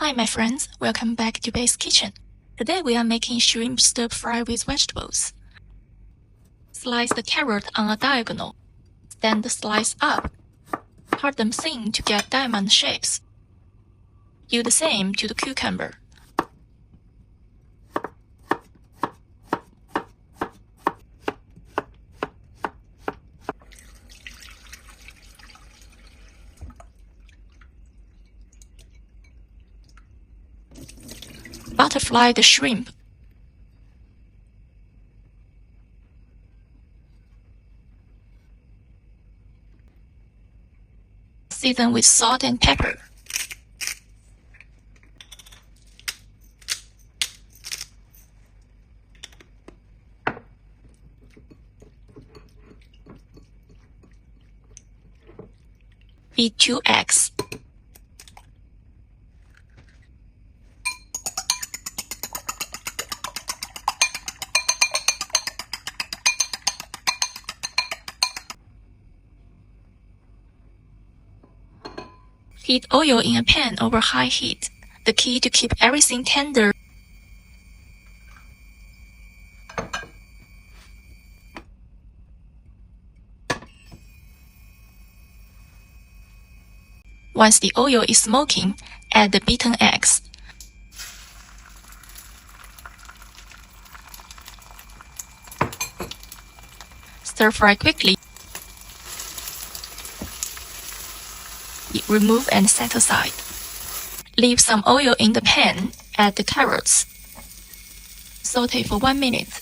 Hi my friends, welcome back to Base Kitchen. Today we are making shrimp stir-fry with vegetables. Slice the carrot on a diagonal. Then slice up. Cut them thin to get diamond shapes. Do the same to the cucumber. Butterfly the shrimp. Season with salt and pepper. Beat 2 eggs. Heat oil in a pan over high heat. The key to keep everything tender. Once the oil is smoking, add the beaten eggs. Stir fry quickly. Remove and set aside. Leave some oil in the pan. Add the carrots. Saute for 1 minute.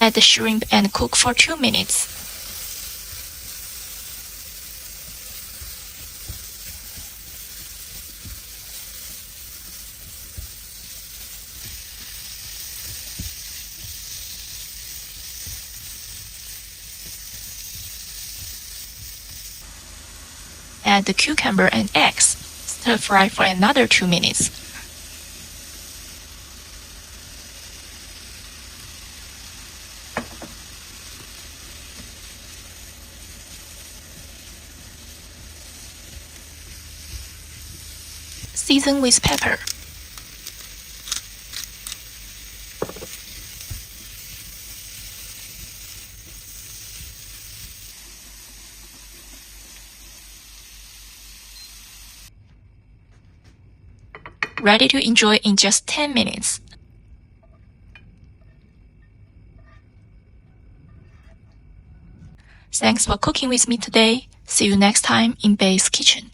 Add the shrimp and cook for 2 minutes. Add the cucumber and eggs. Stir fry for another 2 minutes. Season with pepper. Ready to enjoy in just 10 minutes. Thanks for cooking with me today. See you next time in Base Kitchen.